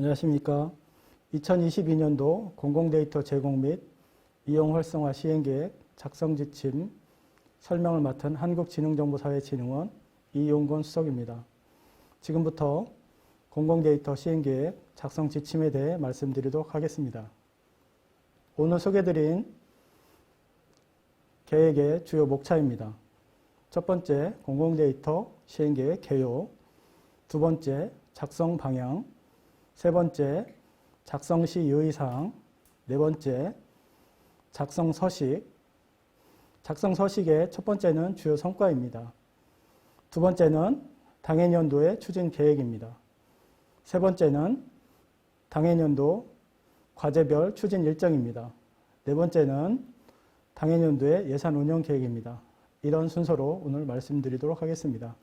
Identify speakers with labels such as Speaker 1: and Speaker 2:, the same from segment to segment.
Speaker 1: 안녕하십니까. 2022년도 공공데이터 제공 및 이용 활성화 시행계획 작성 지침 설명을 맡은 한국지능정보사회진흥원 이용건 수석입니다. 지금부터 공공데이터 시행계획 작성 지침에 대해 말씀드리도록 하겠습니다. 오늘 소개드린 계획의 주요 목차입니다. 첫 번째, 공공데이터 시행계획 개요. 두 번째, 작성 방향. 세 번째, 작성 시 유의사항. 네 번째, 작성 서식. 작성 서식의 첫 번째는 주요 성과입니다. 두 번째는 당해년도의 추진 계획입니다. 세 번째는 당해년도 과제별 추진 일정입니다. 네 번째는 당해년도의 예산 운영 계획입니다. 이런 순서로 오늘 말씀드리도록 하겠습니다.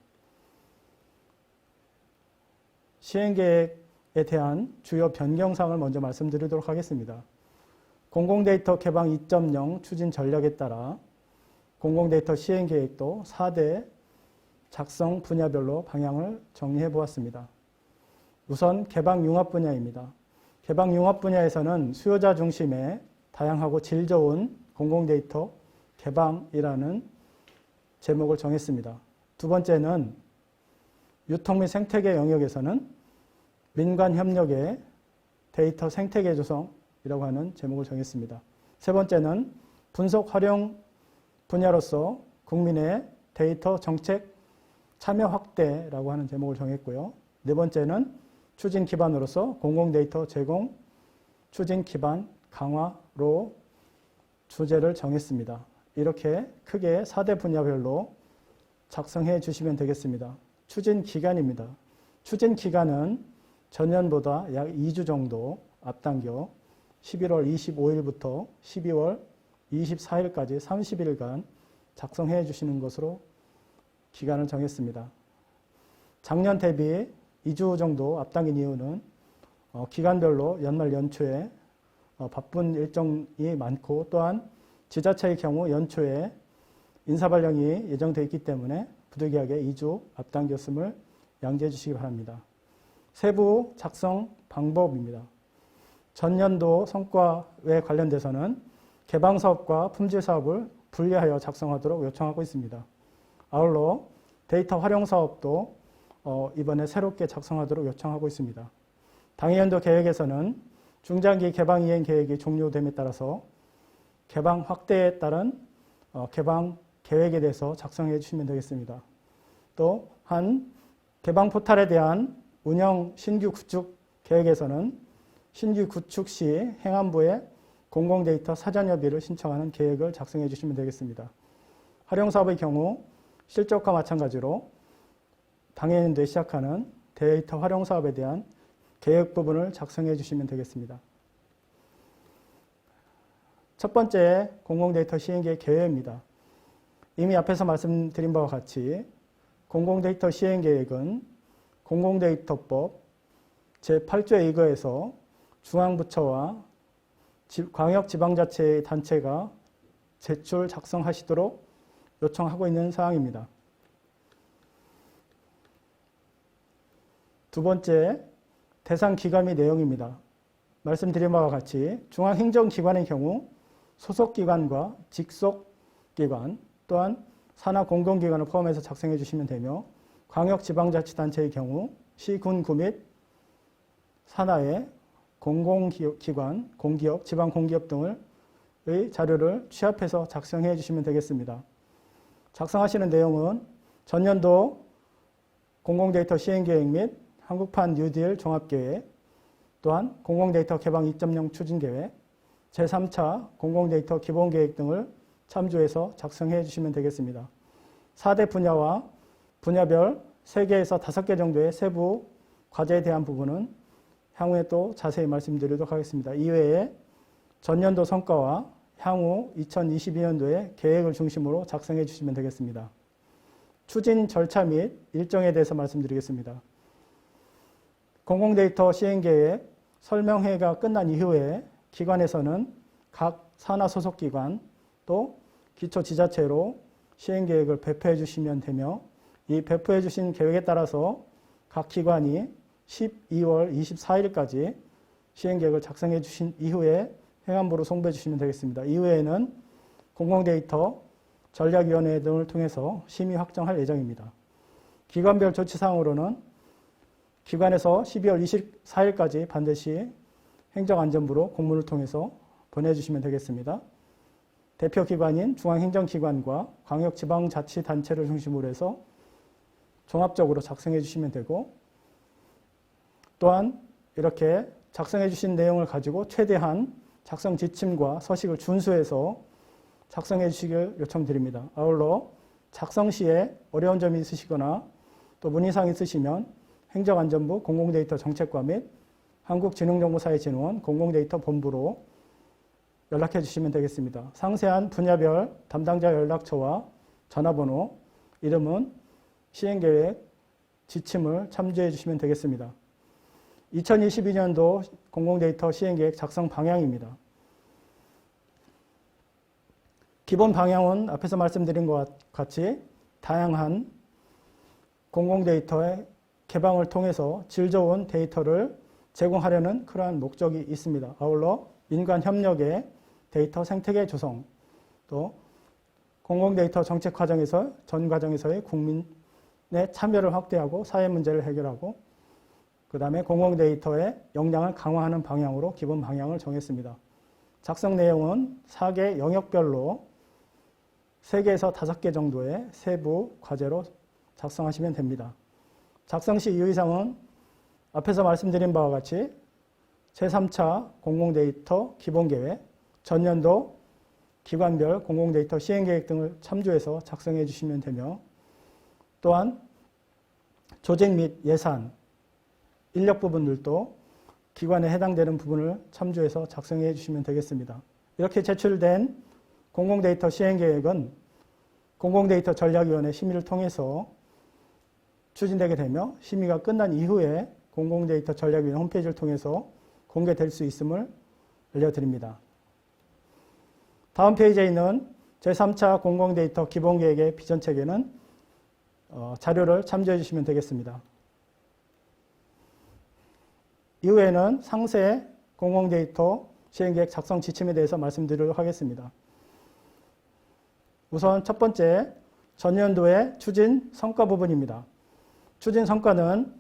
Speaker 1: 시행계획에 대한 주요 변경사항을 먼저 말씀드리도록 하겠습니다. 공공데이터 개방 2.0 추진 전략에 따라 공공데이터 시행계획도 4대 작성 분야별로 방향을 정리해 보았습니다. 우선 개방 융합 분야입니다. 개방 융합 분야에서는 수요자 중심의 다양하고 질 좋은 공공데이터 개방이라는 제목을 정했습니다. 두 번째는 유통 및 생태계 영역에서는 민관 협력의 데이터 생태계 조성이라고 하는 제목을 정했습니다. 세 번째는 분석 활용 분야로서 국민의 데이터 정책 참여 확대라고 하는 제목을 정했고요. 네 번째는 추진 기반으로서 공공데이터 제공 추진 기반 강화로 주제를 정했습니다. 이렇게 크게 4대 분야별로 작성해 주시면 되겠습니다. 추진 기간입니다. 추진 기간은 전년보다 약 2주 정도 앞당겨 11월 25일부터 12월 24일까지 30일간 작성해 주시는 것으로 기간을 정했습니다. 작년 대비 2주 정도 앞당긴 이유는 기간별로 연말 연초에 바쁜 일정이 많고 또한 지자체의 경우 연초에 인사발령이 예정되어 있기 때문에 부득이하게 2주 앞당겼음을 양지해 주시기 바랍니다. 세부 작성 방법입니다. 전년도 성과에 관련돼서는 개방사업과 품질사업을 분리하여 작성하도록 요청하고 있습니다. 아울러 데이터 활용사업도 이번에 새롭게 작성하도록 요청하고 있습니다. 당해연도 계획에서는 중장기 개방 이행 계획이 종료됨에 따라서 개방 확대에 따른 개방 계획에 대해서 작성해 주시면 되겠습니다. 또 한 개방 포탈에 대한 운영 신규 구축 계획에서는 신규 구축 시 행안부에 공공데이터 사전협의를 신청하는 계획을 작성해 주시면 되겠습니다. 활용사업의 경우 실적과 마찬가지로 당해년도에 시작하는 데이터 활용사업에 대한 계획 부분을 작성해 주시면 되겠습니다. 첫 번째 공공데이터 시행계획 개요입니다. 이미 앞에서 말씀드린 바와 같이 공공데이터 시행계획은 공공데이터법 제8조에 의거해서 중앙부처와 광역지방자치 단체가 제출 작성하시도록 요청하고 있는 사항입니다. 두 번째, 대상 기관 및 내용입니다. 말씀드린 바와 같이 중앙행정기관의 경우 소속기관과 직속기관 또한 산하공공기관을 포함해서 작성해 주시면 되며 광역지방자치단체의 경우 시, 군, 구 및 산하의 공공기관, 공기업, 지방공기업 등의 자료를 취합해서 작성해 주시면 되겠습니다. 작성하시는 내용은 전년도 공공데이터 시행계획 및 한국판 뉴딜 종합계획, 또한 공공데이터 개방 2.0 추진계획, 제3차 공공데이터 기본계획 등을 참조해서 작성해 주시면 되겠습니다. 4대 분야와 분야별 3개에서 5개 정도의 세부 과제에 대한 부분은 향후에 또 자세히 말씀드리도록 하겠습니다. 이외에 전년도 성과와 향후 2022년도의 계획을 중심으로 작성해 주시면 되겠습니다. 추진 절차 및 일정에 대해서 말씀드리겠습니다. 공공데이터 시행계획 설명회가 끝난 이후에 기관에서는 각 산하 소속기관 또 기초지자체로 시행계획을 배포해 주시면 되며 이 배포해 주신 계획에 따라서 각 기관이 12월 24일까지 시행계획을 작성해 주신 이후에 행안부로 송부해 주시면 되겠습니다. 이후에는 공공데이터 전략위원회 등을 통해서 심의 확정할 예정입니다. 기관별 조치사항으로는 기관에서 12월 24일까지 반드시 행정안전부로 공문을 통해서 보내주시면 되겠습니다. 대표기관인 중앙행정기관과 광역지방자치단체를 중심으로 해서 종합적으로 작성해 주시면 되고, 또한 이렇게 작성해 주신 내용을 가지고 최대한 작성 지침과 서식을 준수해서 작성해 주시길 요청드립니다. 아울러 작성 시에 어려운 점이 있으시거나 또 문의사항이 있으시면 행정안전부 공공데이터 정책과 및 한국지능정보사회진흥원 공공데이터 본부로 연락해 주시면 되겠습니다. 상세한 분야별 담당자 연락처와 전화번호, 이름은 시행계획 지침을 참조해 주시면 되겠습니다. 2022년도 공공데이터 시행계획 작성 방향입니다. 기본 방향은 앞에서 말씀드린 것 같이 다양한 공공데이터의 개방을 통해서 질 좋은 데이터를 제공하려는 그러한 목적이 있습니다. 아울러 민관 협력의 데이터 생태계 조성, 또 공공데이터 정책 과정에서 전 과정에서의 국민의 참여를 확대하고 사회 문제를 해결하고, 그 다음에 공공데이터의 역량을 강화하는 방향으로 기본 방향을 정했습니다. 작성 내용은 4개 영역별로 3개에서 5개 정도의 세부 과제로 작성하시면 됩니다. 작성 시 유의사항은 앞에서 말씀드린 바와 같이 제3차 공공데이터 기본계획, 전년도 기관별 공공데이터 시행계획 등을 참조해서 작성해 주시면 되며, 또한 조직 및 예산, 인력 부분들도 기관에 해당되는 부분을 참조해서 작성해 주시면 되겠습니다. 이렇게 제출된 공공데이터 시행계획은 공공데이터 전략위원회 심의를 통해서 추진되게 되며, 심의가 끝난 이후에 공공데이터 전략위원회 홈페이지를 통해서 공개될 수 있음을 알려드립니다. 다음 페이지에 있는 제3차 공공데이터 기본계획의 비전체계는 자료를 참조해 주시면 되겠습니다. 이후에는 상세 공공데이터 시행계획 작성 지침에 대해서 말씀드리도록 하겠습니다. 우선 첫 번째, 전년도의 추진 성과 부분입니다. 추진 성과는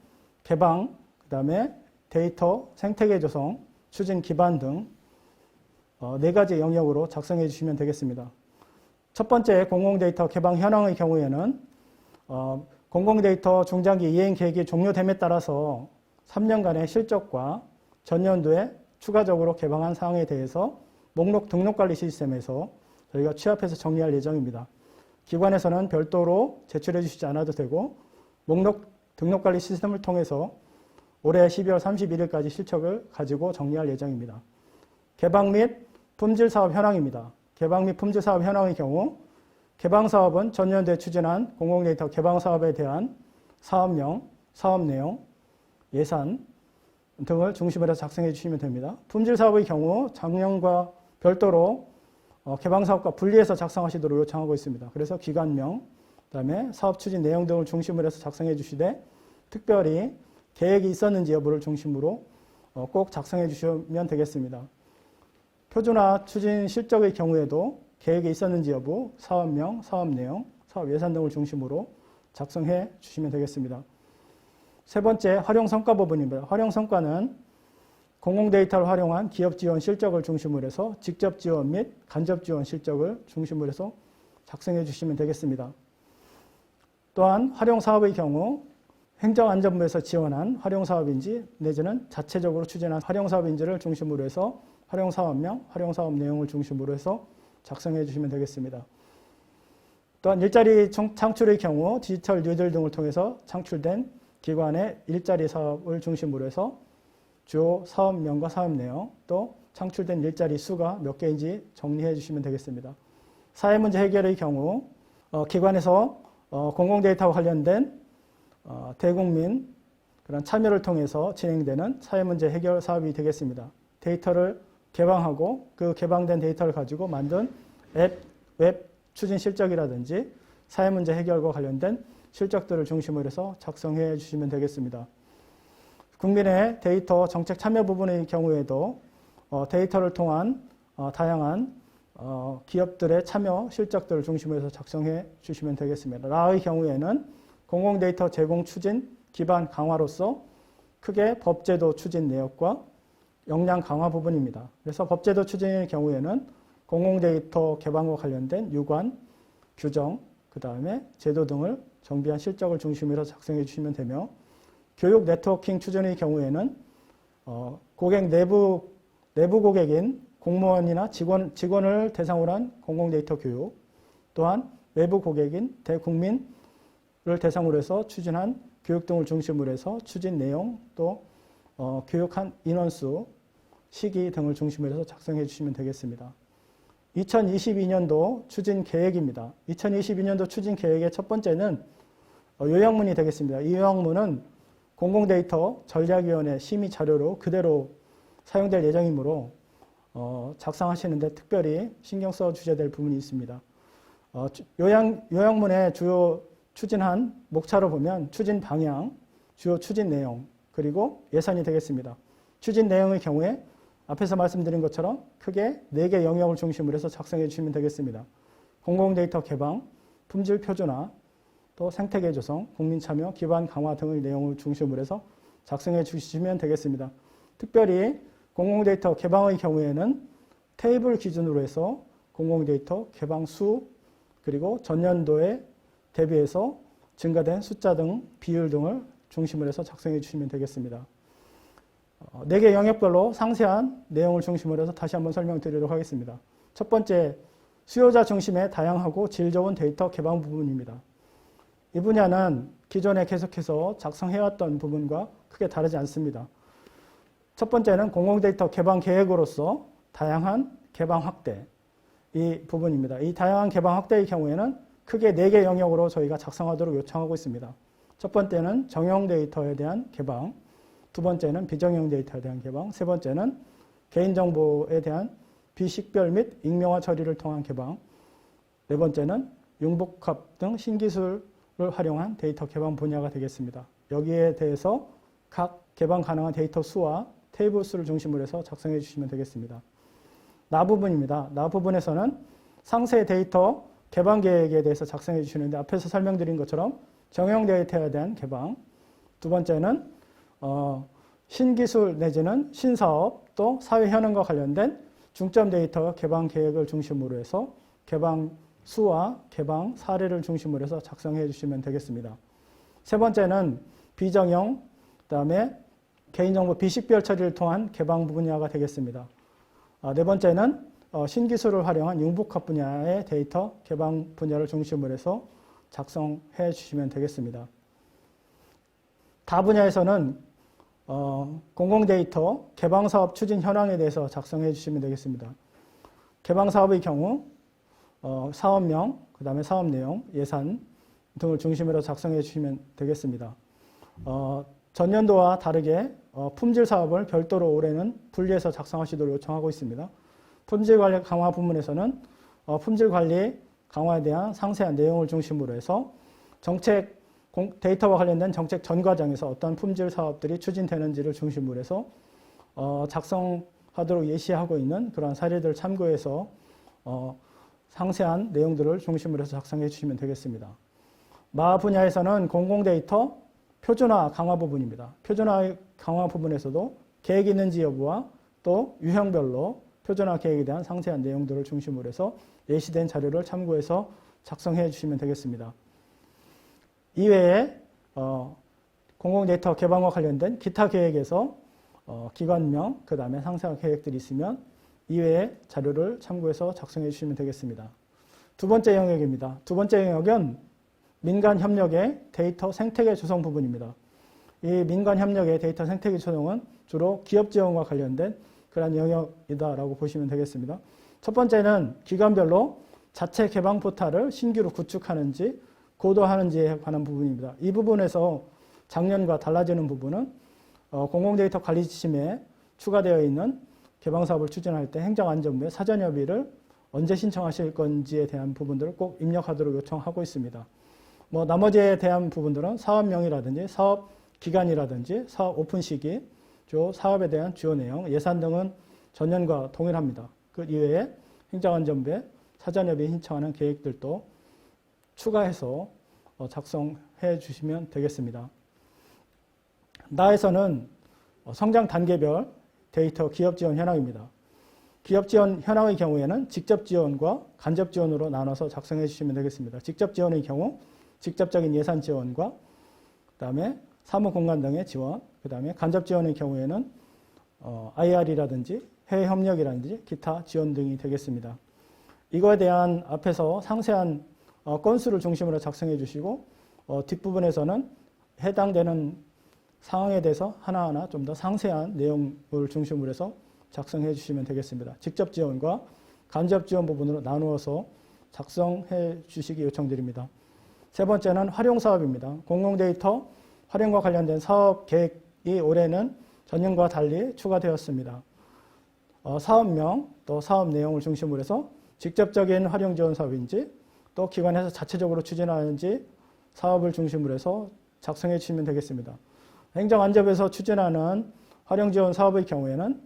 Speaker 1: 개방, 그 다음에 데이터 생태계 조성, 추진 기반 등 4가지 영역으로 작성해 주시면 되겠습니다. 첫 번째, 공공데이터 개방 현황의 경우에는 공공데이터 중장기 이행 계획이 종료됨에 따라서 3년간의 실적과 전년도에 추가적으로 개방한 사항에 대해서 목록 등록관리 시스템에서 저희가 취합해서 정리할 예정입니다. 기관에서는 별도로 제출해 주시지 않아도 되고, 목록 등록관리 시스템을 통해서 올해 12월 31일까지 실적을 가지고 정리할 예정입니다. 개방 및 품질 사업 현황입니다. 개방 및 품질 사업 현황의 경우 개방 사업은 전년도에 추진한 공공데이터 개방 사업에 대한 사업명, 사업 내용, 예산 등을 중심으로 작성해 주시면 됩니다. 품질 사업의 경우 작년과 별도로 개방 사업과 분리해서 작성하시도록 요청하고 있습니다. 그래서 기관명, 그다음에 사업 추진 내용 등을 중심으로 해서 작성해 주시되, 특별히 계획이 있었는지 여부를 중심으로 꼭 작성해 주시면 되겠습니다. 표준화 추진 실적의 경우에도 계획이 있었는지 여부, 사업명, 사업 내용, 사업 예산 등을 중심으로 작성해 주시면 되겠습니다. 세 번째, 활용 성과 부분입니다. 활용 성과는 공공데이터를 활용한 기업 지원 실적을 중심으로 해서 직접 지원 및 간접 지원 실적을 중심으로 해서 작성해 주시면 되겠습니다. 또한 활용 사업의 경우 행정안전부에서 지원한 활용 사업인지 내지는 자체적으로 추진한 활용 사업인지를 중심으로 해서 활용 사업명, 활용 사업 내용을 중심으로 해서 작성해 주시면 되겠습니다. 또한 일자리 창출의 경우 디지털 뉴딜 등을 통해서 창출된 기관의 일자리 사업을 중심으로 해서 주요 사업명과 사업 내용, 또 창출된 일자리 수가 몇 개인지 정리해 주시면 되겠습니다. 사회문제 해결의 경우 기관에서 공공데이터와 관련된 대국민 그런 참여를 통해서 진행되는 사회문제 해결 사업이 되겠습니다. 데이터를 개방하고 그 개방된 데이터를 가지고 만든 앱, 웹 추진 실적이라든지 사회문제 해결과 관련된 실적들을 중심으로 해서 작성해 주시면 되겠습니다. 국민의 데이터 정책 참여 부분의 경우에도 데이터를 통한 다양한 기업들의 참여 실적들을 중심으로 해서 작성해 주시면 되겠습니다. 라의 경우에는 공공데이터 제공 추진 기반 강화로서 크게 법제도 추진 내역과 역량 강화 부분입니다. 그래서 법제도 추진의 경우에는 공공데이터 개방과 관련된 유관, 규정, 그 다음에 제도 등을 정비한 실적을 중심으로 작성해 주시면 되며, 교육 네트워킹 추진의 경우에는 고객 내부 고객인 공무원이나 직원을 대상으로 한 공공데이터 교육, 또한 외부 고객인 대국민을 대상으로 해서 추진한 교육 등을 중심으로 해서 추진 내용, 또 교육한 인원수, 시기 등을 중심으로 해서 작성해 주시면 되겠습니다. 2022년도 추진 계획입니다. 2022년도 추진 계획의 첫 번째는 요약문이 되겠습니다. 이 요약문은 공공데이터 전략위원회 심의 자료로 그대로 사용될 예정이므로 작성하시는데 특별히 신경 써 주셔야 될 부분이 있습니다. 요약문의 주요 추진한 목차로 보면 추진 방향, 주요 추진 내용, 그리고 예산이 되겠습니다. 추진 내용의 경우에 앞에서 말씀드린 것처럼 크게 4개 영역을 중심으로 해서 작성해 주시면 되겠습니다. 공공데이터 개방, 품질 표준화, 또 생태계 조성, 국민 참여, 기반 강화 등의 내용을 중심으로 해서 작성해 주시면 되겠습니다. 특별히 공공데이터 개방의 경우에는 테이블 기준으로 해서 공공데이터 개방 수, 그리고 전년도에 대비해서 증가된 숫자 등 비율 등을 중심으로 해서 작성해 주시면 되겠습니다. 4개 영역별로 상세한 내용을 중심으로 해서 다시 한번 설명드리도록 하겠습니다. 첫 번째, 수요자 중심의 다양하고 질 좋은 데이터 개방 부분입니다. 이 분야는 기존에 계속해서 작성해왔던 부분과 크게 다르지 않습니다. 첫 번째는 공공데이터 개방 계획으로서 다양한 개방 확대, 이 부분입니다. 이 다양한 개방 확대의 경우에는 크게 4개 영역으로 저희가 작성하도록 요청하고 있습니다. 첫 번째는 정형 데이터에 대한 개방, 두 번째는 비정형 데이터에 대한 개방, 세 번째는 개인정보에 대한 비식별 및 익명화 처리를 통한 개방, 네 번째는 융복합 등 신기술을 활용한 데이터 개방 분야가 되겠습니다. 여기에 대해서 각 개방 가능한 데이터 수와 테이블 수를 중심으로 해서 작성해 주시면 되겠습니다. 나 부분입니다. 나 부분에서는 상세 데이터 개방 계획에 대해서 작성해 주시는데 앞에서 설명드린 것처럼 정형 데이터에 대한 개방, 두 번째는 신기술 내지는 신사업 또 사회 현황과 관련된 중점 데이터 개방 계획을 중심으로 해서 개방 수와 개방 사례를 중심으로 해서 작성해 주시면 되겠습니다. 세 번째는 비정형, 그다음에 개인정보 비식별 처리를 통한 개방 분야가 되겠습니다. 네 번째는 신기술을 활용한 융복합 분야의 데이터 개방 분야를 중심으로 해서 작성해 주시면 되겠습니다. 다 분야에서는 공공데이터 개방사업 추진 현황에 대해서 작성해 주시면 되겠습니다. 개방사업의 경우 사업명, 그 다음에 사업 내용, 예산 등을 중심으로 작성해 주시면 되겠습니다. 전년도와 다르게 품질 사업을 별도로 올해는 분리해서 작성하시도록 요청하고 있습니다. 품질 관리 강화 부문에서는 품질 관리 강화에 대한 상세한 내용을 중심으로 해서 정책 데이터와 관련된 정책 전 과정에서 어떤 품질 사업들이 추진되는지를 중심으로 해서 작성하도록 예시하고 있는 그러한 사례들을 참고해서 상세한 내용들을 중심으로 해서 작성해 주시면 되겠습니다. 마 분야에서는 공공데이터 표준화 강화 부분입니다. 표준화 강화 부분에서도 계획이 있는지 여부와 또 유형별로 표준화 계획에 대한 상세한 내용들을 중심으로 해서 예시된 자료를 참고해서 작성해 주시면 되겠습니다. 이외에 공공데이터 개방과 관련된 기타 계획에서 기관명, 그 다음에 상세한 계획들이 있으면 이외의 자료를 참고해서 작성해 주시면 되겠습니다. 두 번째 영역입니다. 두 번째 영역은 민간협력의 데이터 생태계 조성 부분입니다. 이 민간협력의 데이터 생태계 조성은 주로 기업 지원과 관련된 그런 영역이다라고 보시면 되겠습니다. 첫 번째는 기관별로 자체 개방 포탈을 신규로 구축하는지 고도하는지에 관한 부분입니다. 이 부분에서 작년과 달라지는 부분은 공공데이터 관리 지침에 추가되어 있는 개방사업을 추진할 때 행정안전부의 사전협의를 언제 신청하실 건지에 대한 부분들을 꼭 입력하도록 요청하고 있습니다. 나머지에 대한 부분들은 사업명이라든지 사업 기간이라든지 사업 오픈 시기, 주요 사업에 대한 주요 내용, 예산 등은 전년과 동일합니다. 그 이외에 행정안전부에 사전협의 신청하는 계획들도 추가해서 작성해 주시면 되겠습니다. 나에서는 성장 단계별 데이터 기업 지원 현황입니다. 기업 지원 현황의 경우에는 직접 지원과 간접 지원으로 나눠서 작성해 주시면 되겠습니다. 직접 지원의 경우 직접적인 예산 지원과 그다음에 사무 공간 등의 지원, 그다음에 간접 지원의 경우에는 IR이라든지 해외 협력이라든지 기타 지원 등이 되겠습니다. 이거에 대한 앞에서 상세한 건수를 중심으로 작성해 주시고 뒷부분에서는 해당되는 상황에 대해서 하나하나 좀 더 상세한 내용을 중심으로 해서 작성해 주시면 되겠습니다. 직접 지원과 간접 지원 부분으로 나누어서 작성해 주시기 요청드립니다. 세 번째는 활용 사업입니다. 공공 데이터 활용과 관련된 사업 계획이 올해는 전년과 달리 추가되었습니다. 사업명 또 사업 내용을 중심으로 해서 직접적인 활용 지원 사업인지 또 기관에서 자체적으로 추진하는지 사업을 중심으로 해서 작성해 주시면 되겠습니다. 행정안전부에서 추진하는 활용 지원 사업의 경우에는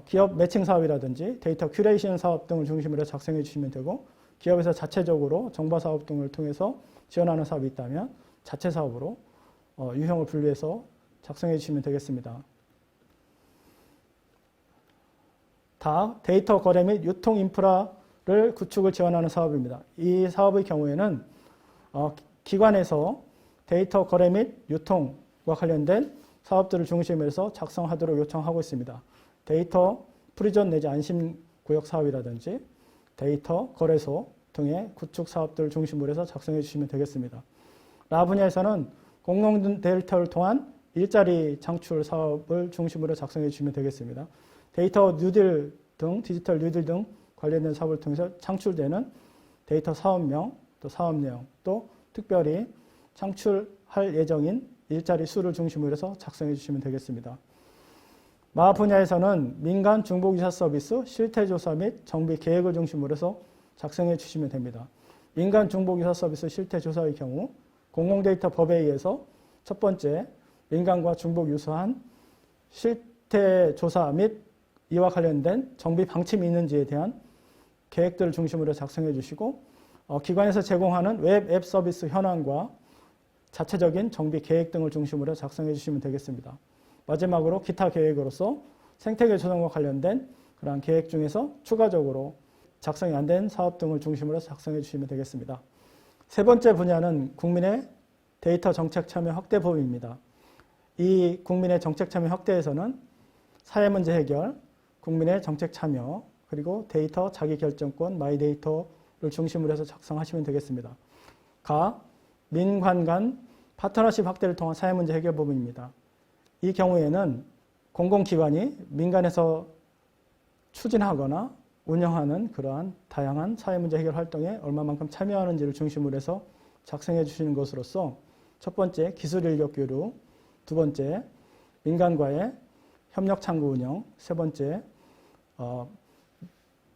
Speaker 1: 기업 매칭 사업이라든지 데이터 큐레이션 사업 등을 중심으로 해서 작성해 주시면 되고 기업에서 자체적으로 정보 사업 등을 통해서 지원하는 사업이 있다면 자체 사업으로 유형을 분류해서 작성해 주시면 되겠습니다. 다 데이터 거래 및 유통 인프라를 구축을 지원하는 사업입니다. 이 사업의 경우에는 기관에서 데이터 거래 및 유통과 관련된 사업들을 중심으로 해서 작성하도록 요청하고 있습니다. 데이터 프리존 내지 안심구역 사업이라든지 데이터 거래소 등의 구축 사업들을 중심으로 해서 작성해 주시면 되겠습니다. 라 분야에서는 공공 데이터를 통한 일자리 창출 사업을 중심으로 작성해 주시면 되겠습니다. 데이터 뉴딜 등 디지털 뉴딜 등 관련된 사업을 통해서 창출되는 데이터 사업명 또 사업 내용 또 특별히 창출할 예정인 일자리 수를 중심으로 해서 작성해 주시면 되겠습니다. 마 분야에서는 민간 중복이사 서비스 실태조사 및 정비 계획을 중심으로 해서 작성해 주시면 됩니다. 민간 중복이사 서비스 실태조사의 경우 공공데이터 법에 의해서 첫 번째 민간과 중복 유사한 실태조사 및 이와 관련된 정비 방침이 있는지에 대한 계획들을 중심으로 작성해 주시고 기관에서 제공하는 웹 앱 서비스 현황과 자체적인 정비 계획 등을 중심으로 작성해 주시면 되겠습니다. 마지막으로 기타 계획으로서 생태계 조성과 관련된 그러한 계획 중에서 추가적으로 작성이 안 된 사업 등을 중심으로 작성해 주시면 되겠습니다. 세 번째 분야는 국민의 데이터 정책 참여 확대 범위입니다. 이 국민의 정책 참여 확대에서는 사회 문제 해결, 국민의 정책 참여, 그리고 데이터 자기결정권, 마이데이터를 중심으로 해서 작성하시면 되겠습니다. 가, 민관 간 파트너십 확대를 통한 사회 문제 해결 부분입니다. 이 경우에는 공공기관이 민간에서 추진하거나 운영하는 그러한 다양한 사회 문제 해결 활동에 얼마만큼 참여하는지를 중심으로 해서 작성해 주시는 것으로서 첫 번째 기술 인력 교류, 두 번째 민간과의 협력 창구 운영, 세 번째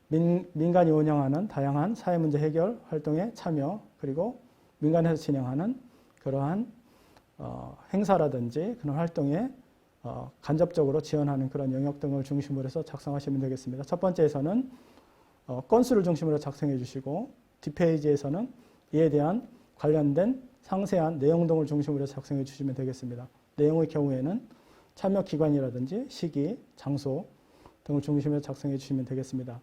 Speaker 1: 민간이 운영하는 다양한 사회 문제 해결 활동에 참여, 그리고 민간에서 진행하는 그러한 행사라든지 그런 활동에 간접적으로 지원하는 그런 영역 등을 중심으로 해서 작성하시면 되겠습니다. 첫 번째에서는 건수를 중심으로 작성해 주시고 뒷페이지에서는 이에 대한 관련된 상세한 내용 등을 중심으로 해서 작성해 주시면 되겠습니다. 내용의 경우에는 참여 기관이라든지 시기, 장소 등을 중심으로 작성해 주시면 되겠습니다.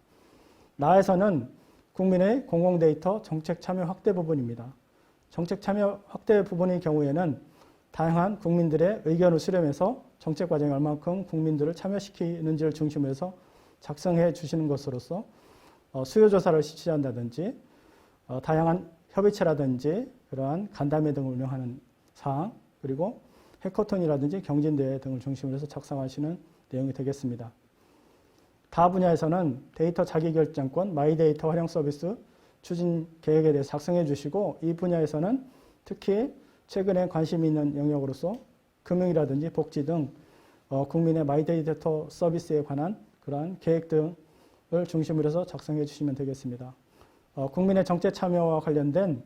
Speaker 1: 나에서는 국민의 공공데이터 정책 참여 확대 부분입니다. 정책 참여 확대 부분의 경우에는 다양한 국민들의 의견을 수렴해서 정책 과정에 얼마만큼 국민들을 참여시키는지를 중심으로 해서 작성해 주시는 것으로서 수요조사를 실시한다든지 다양한 협의체라든지 그러한 간담회 등을 운영하는 사항, 그리고 해커톤이라든지 경진대회 등을 중심으로 해서 작성하시는 내용이 되겠습니다. 다 분야에서는 데이터 자기결정권, 마이데이터 활용 서비스 추진 계획에 대해 작성해 주시고 이 분야에서는 특히 최근에 관심이 있는 영역으로서 금융이라든지 복지 등 국민의 마이데이터 서비스에 관한 그러한 계획 등을 중심으로 해서 작성해 주시면 되겠습니다. 국민의 정책 참여와 관련된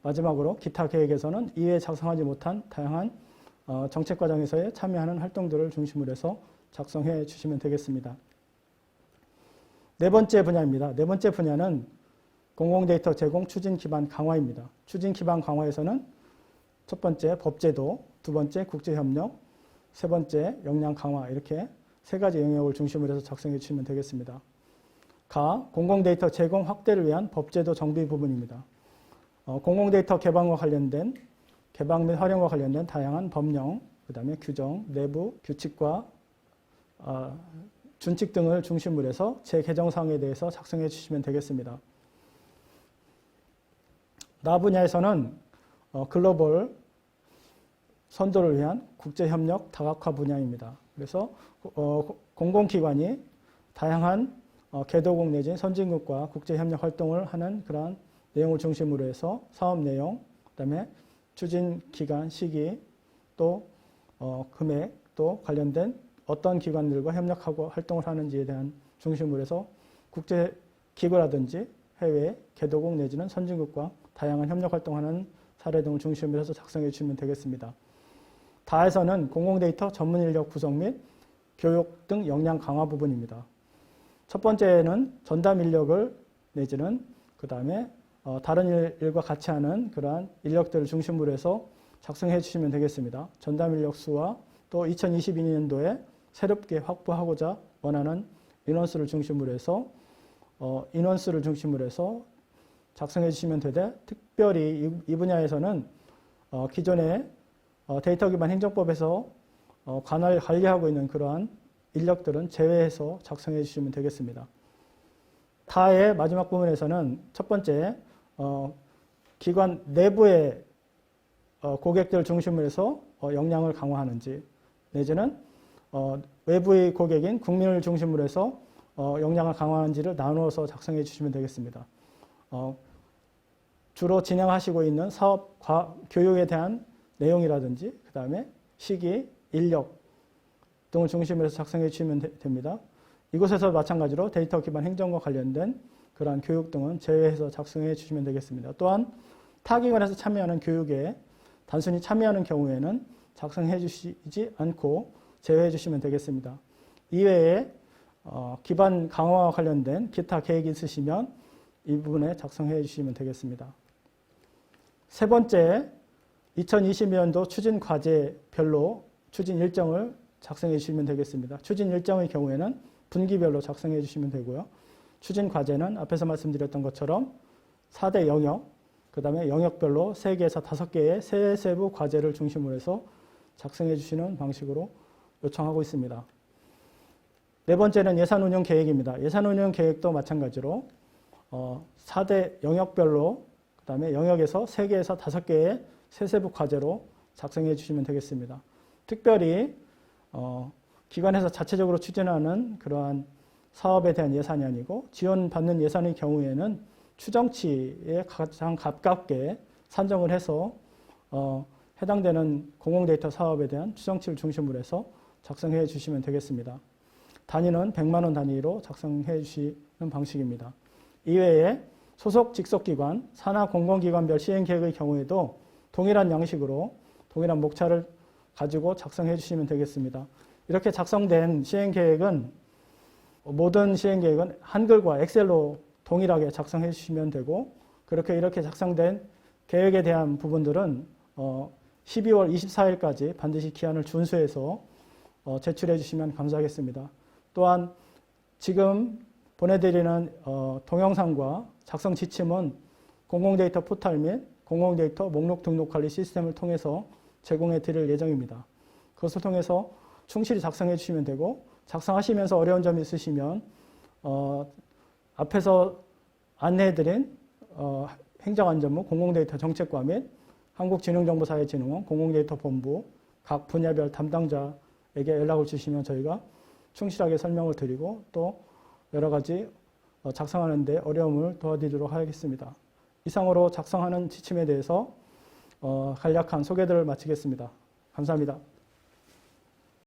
Speaker 1: 마지막으로 기타 계획에서는 이외에 작성하지 못한 다양한 정책 과정에서의 참여하는 활동들을 중심으로 해서 작성해 주시면 되겠습니다. 네 번째 분야입니다. 네 번째 분야는 공공데이터 제공 추진 기반 강화입니다. 추진 기반 강화에서는 첫 번째 법제도, 두 번째 국제협력, 세 번째 역량 강화 이렇게 세 가지 영역을 중심으로 해서 작성해 주시면 되겠습니다. 공공데이터 제공 확대를 위한 법제도 정비 부분입니다. 공공데이터 개방과 관련된 개방 및 활용과 관련된 다양한 법령, 그 다음에 규정, 내부 규칙과 준칙 등을 중심으로 해서 재개정 사항에 대해서 작성해 주시면 되겠습니다. 나 분야에서는 글로벌 선도를 위한 국제협력 다각화 분야입니다. 그래서 공공기관이 다양한 개도국 내지 선진국과 국제협력 활동을 하는 그러한 내용을 중심으로 해서 사업 내용, 그다음에 추진 기간, 시기, 또 금액, 또 관련된 어떤 기관들과 협력하고 활동을 하는지에 대한 중심으로 해서 국제기구라든지 해외 개도국 내지는 선진국과 다양한 협력 활동하는 사례 등을 중심으로 해서 작성해 주시면 되겠습니다. 다에서는 공공데이터 전문 인력 구성 및 교육 등 역량 강화 부분입니다. 첫 번째는 전담 인력을 내지는 그 다음에 다른 일과 같이 하는 그러한 인력들을 중심으로 해서 작성해 주시면 되겠습니다. 전담 인력 수와 또 2022년도에 새롭게 확보하고자 원하는 인원수를 중심으로 해서 작성해 주시면 되되, 특별히 이 분야에서는 기존의 데이터 기반 행정법에서 관리하고 있는 그러한 인력들은 제외해서 작성해 주시면 되겠습니다. 다의 마지막 부분에서는 첫 번째 기관 내부의 고객들을 중심으로 해서 역량을 강화하는지, 내지는 외부의 고객인 국민을 중심으로 해서 역량을 강화하는지를 나누어서 작성해 주시면 되겠습니다. 주로 진행하시고 있는 사업, 교육에 대한 내용이라든지 그 다음에 시기, 인력 등을 중심으로 해서 작성해 주시면 됩니다. 이곳에서 마찬가지로 데이터 기반 행정과 관련된 그러한 교육 등은 제외해서 작성해 주시면 되겠습니다. 또한 타기관에서 참여하는 교육에 단순히 참여하는 경우에는 작성해 주시지 않고 제외해 주시면 되겠습니다. 이외에 기반 강화와 관련된 기타 계획이 있으시면 이 부분에 작성해 주시면 되겠습니다. 세 번째, 2020년도 추진 과제별로 추진 일정을 작성해 주시면 되겠습니다. 추진 일정의 경우에는 분기별로 작성해 주시면 되고요. 추진 과제는 앞에서 말씀드렸던 것처럼 4대 영역, 그 다음에 영역별로 3개에서 5개의 세세부 과제를 중심으로 해서 작성해 주시는 방식으로 요청하고 있습니다. 네 번째는 예산운영 계획입니다. 예산운영 계획도 마찬가지로 4대 영역별로 그 다음에 영역에서 3개에서 5개의 세세부 과제로 작성해 주시면 되겠습니다. 특별히 기관에서 자체적으로 추진하는 그러한 사업에 대한 예산이 아니고 지원받는 예산의 경우에는 추정치에 가장 가깝게 산정을 해서 해당되는 공공데이터 사업에 대한 추정치를 중심으로 해서 작성해 주시면 되겠습니다. 단위는 100만 원 단위로 작성해 주시는 방식입니다. 이외에 소속 직속기관, 산하 공공기관별 시행계획의 경우에도 동일한 양식으로 동일한 목차를 가지고 작성해 주시면 되겠습니다. 이렇게 작성된 시행계획은 모든 시행계획은 한글과 엑셀로 동일하게 작성해 주시면 되고, 이렇게 작성된 계획에 대한 부분들은 12월 24일까지 반드시 기한을 준수해서 제출해 주시면 감사하겠습니다. 또한 지금 보내드리는 동영상과 작성 지침은 공공데이터 포털 및 공공데이터 목록 등록 관리 시스템을 통해서 제공해 드릴 예정입니다. 그것을 통해서 충실히 작성해 주시면 되고, 작성하시면서 어려운 점이 있으시면 앞에서 안내해드린 행정안전부 공공데이터 정책과 및 한국지능정보사회진흥원 공공데이터 본부 각 분야별 담당자에게 연락을 주시면 저희가 충실하게 설명을 드리고 또 여러 가지 작성하는 데 어려움을 도와드리도록 하겠습니다. 이상으로 작성하는 지침에 대해서 간략한 소개들을 마치겠습니다. 감사합니다.